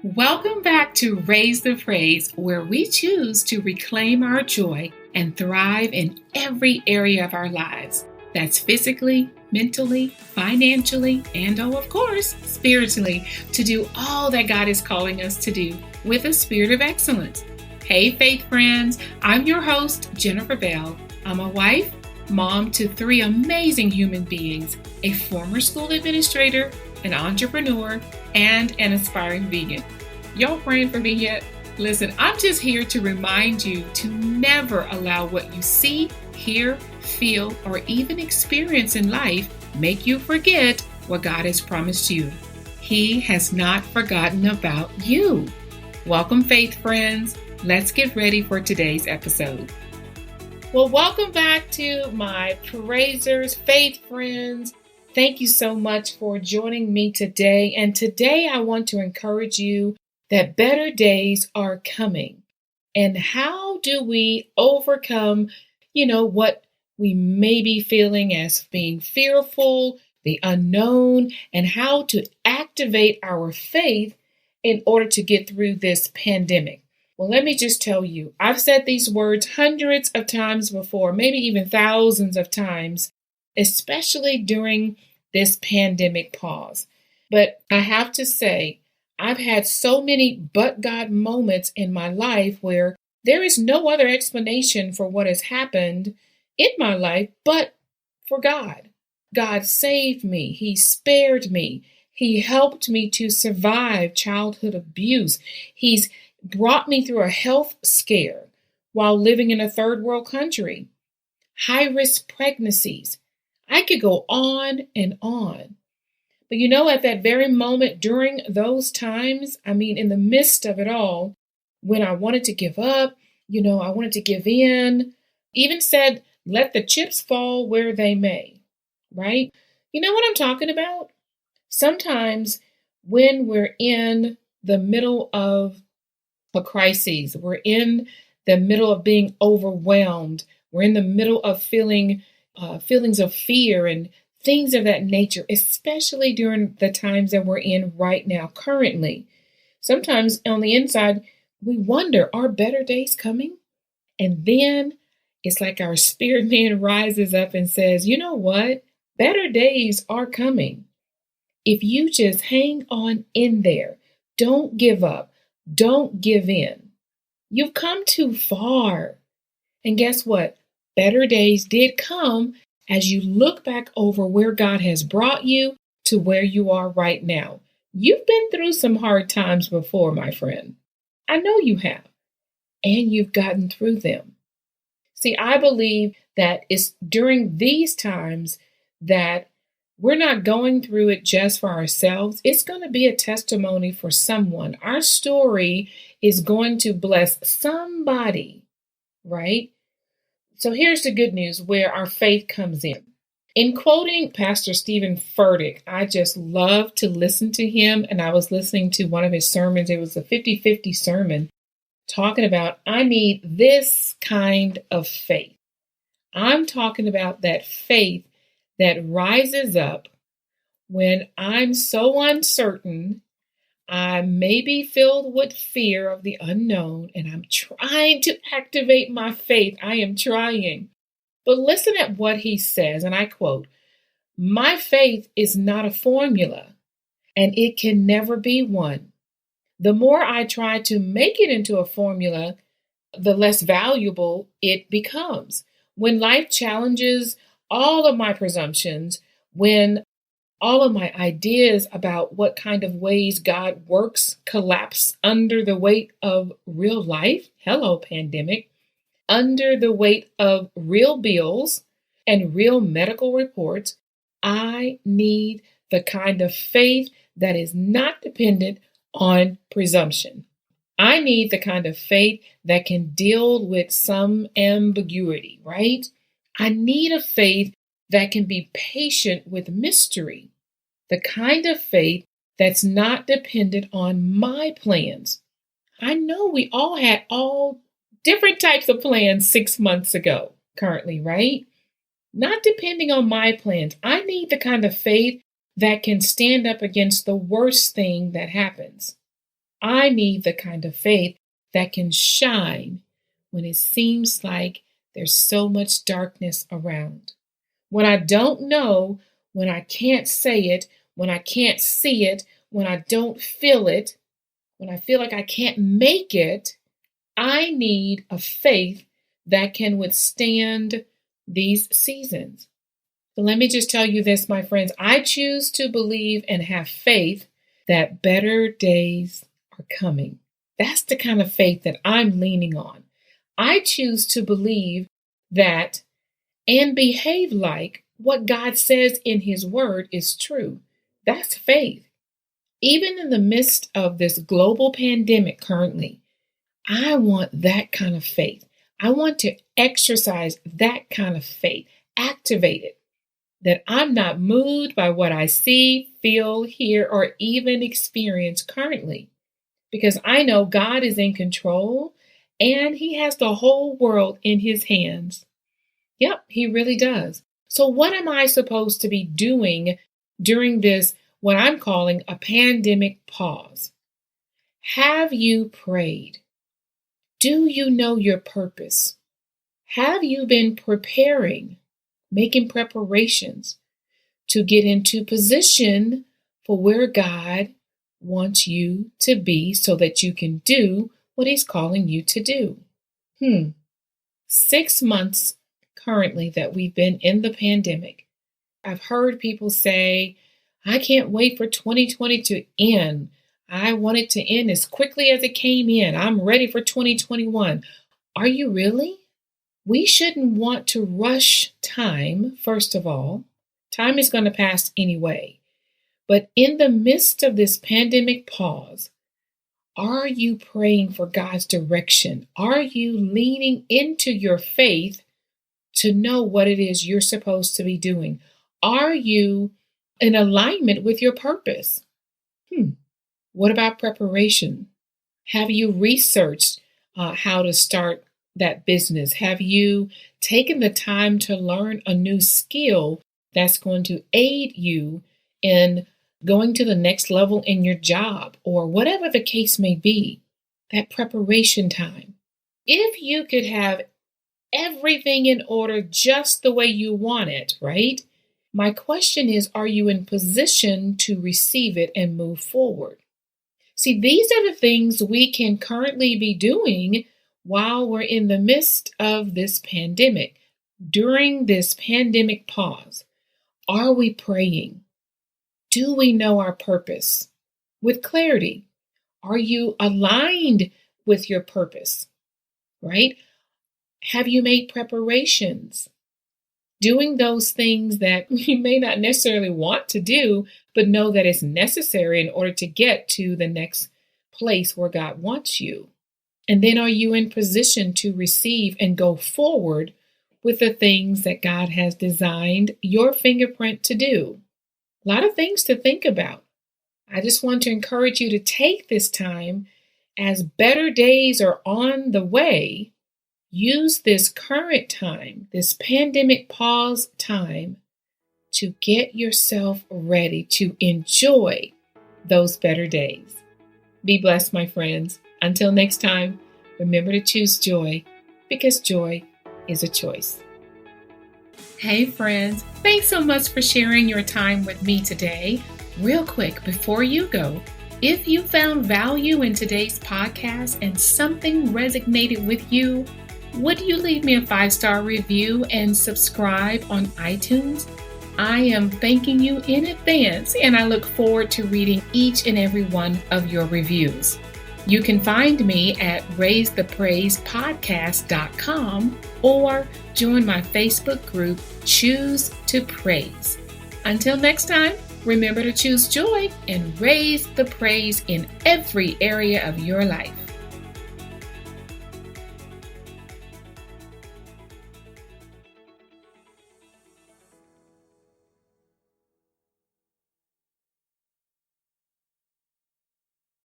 Welcome back to Raise the Praise, where we choose to reclaim our joy and thrive in every area of our lives. That's physically, mentally, financially, and of course, spiritually, to do all that God is calling us to do with a spirit of excellence. Hey, faith friends, I'm your host, Jennifer Bell. I'm a wife, mom to 3 amazing human beings, a former school administrator, an entrepreneur, and an aspiring vegan. Y'all praying for me yet? Listen, I'm just here to remind you to never allow what you see, hear, feel, or even experience in life make you forget what God has promised you. He has not forgotten about you. Welcome, faith friends. Let's get ready for today's episode. Well, welcome back to my praisers, faith friends. Thank you so much for joining me today. And today I want to encourage you that better days are coming. And how do we overcome, what we may be feeling as being fearful, the unknown, and how to activate our faith in order to get through this pandemic? Well, let me just tell you, I've said these words hundreds of times before, maybe even thousands of times, especially during this pandemic pause. But I have to say, I've had so many but God moments in my life where there is no other explanation for what has happened in my life but for God. God saved me. He spared me. He helped me to survive childhood abuse. He's brought me through a health scare while living in a third world country, high-risk pregnancies. I could go on and on. But at that very moment during those times, in the midst of it all, when I wanted to give up, I wanted to give in, even said, let the chips fall where they may, right? You know what I'm talking about? Sometimes when we're in the middle of a crisis, we're in the middle of being overwhelmed, we're in the middle of feelings of fear and things of that nature, especially during the times that we're in right now, currently. Sometimes on the inside, we wonder, are better days coming? And then it's like our spirit man rises up and says, you know what? Better days are coming. If you just hang on in there, don't give up, don't give in. You've come too far. And guess what? Better days did come as you look back over where God has brought you to where you are right now. You've been through some hard times before, my friend. I know you have. And you've gotten through them. See, I believe that it's during these times that we're not going through it just for ourselves. It's going to be a testimony for someone. Our story is going to bless somebody, right? So here's the good news where our faith comes in. In quoting Pastor Stephen Furtick, I just love to listen to him. And I was listening to one of his sermons. It was a 50-50 sermon talking about, I need this kind of faith. I'm talking about that faith that rises up when I'm so uncertain. I may be filled with fear of the unknown, and I'm trying to activate my faith. I am trying. But listen at what he says, and I quote, "My faith is not a formula, and it can never be one. The more I try to make it into a formula, the less valuable it becomes. When life challenges all of my presumptions, when all of my ideas about what kind of ways God works collapse under the weight of real life, hello pandemic, under the weight of real bills and real medical reports, I need the kind of faith that is not dependent on presumption. I need the kind of faith that can deal with some ambiguity, right? I need a faith that can be patient with mystery. The kind of faith that's not dependent on my plans. I know we all had all different types of plans 6 months ago, currently, right? Not depending on my plans. I need the kind of faith that can stand up against the worst thing that happens. I need the kind of faith that can shine when it seems like there's so much darkness around. When I don't know, when I can't say it, when I can't see it, when I don't feel it, when I feel like I can't make it, I need a faith that can withstand these seasons. So let me just tell you this, my friends. I choose to believe and have faith that better days are coming. That's the kind of faith that I'm leaning on. I choose to believe that and behave like what God says in His Word is true. That's faith. Even in the midst of this global pandemic currently, I want that kind of faith. I want to exercise that kind of faith, activate it, that I'm not moved by what I see, feel, hear, or even experience currently, because I know God is in control and He has the whole world in His hands. Yep, He really does. So what am I supposed to be doing during this, what I'm calling a pandemic pause? Have you prayed? Do you know your purpose? Have you been preparing, making preparations to get into position for where God wants you to be so that you can do what He's calling you to do? 6 months currently that we've been in the pandemic. I've heard people say, I can't wait for 2020 to end. I want it to end as quickly as it came in. I'm ready for 2021. Are you really? We shouldn't want to rush time, first of all. Time is going to pass anyway. But in the midst of this pandemic pause, are you praying for God's direction? Are you leaning into your faith to know what it is you're supposed to be doing? Are you in alignment with your purpose? What about preparation? Have you researched how to start that business? Have you taken the time to learn a new skill that's going to aid you in going to the next level in your job, or whatever the case may be? That preparation time. If you could have everything in order just the way you want it, right? My question is, are you in position to receive it and move forward? See, these are the things we can currently be doing while we're in the midst of this pandemic. During this pandemic pause, are we praying? Do we know our purpose with clarity? Are you aligned with your purpose, right? Have you made preparations? Doing those things that you may not necessarily want to do, but know that it's necessary in order to get to the next place where God wants you. And then are you in position to receive and go forward with the things that God has designed your fingerprint to do? A lot of things to think about. I just want to encourage you to take this time as better days are on the way. Use this current time, this pandemic pause time, to get yourself ready to enjoy those better days. Be blessed, my friends. Until next time, remember to choose joy, because joy is a choice. Hey, friends. Thanks so much for sharing your time with me today. Real quick, before you go, if you found value in today's podcast and something resonated with you, would you leave me a 5-star review and subscribe on iTunes? I am thanking you in advance, and I look forward to reading each and every one of your reviews. You can find me at raisethepraisepodcast.com or join my Facebook group, Choose to Praise. Until next time, remember to choose joy and raise the praise in every area of your life.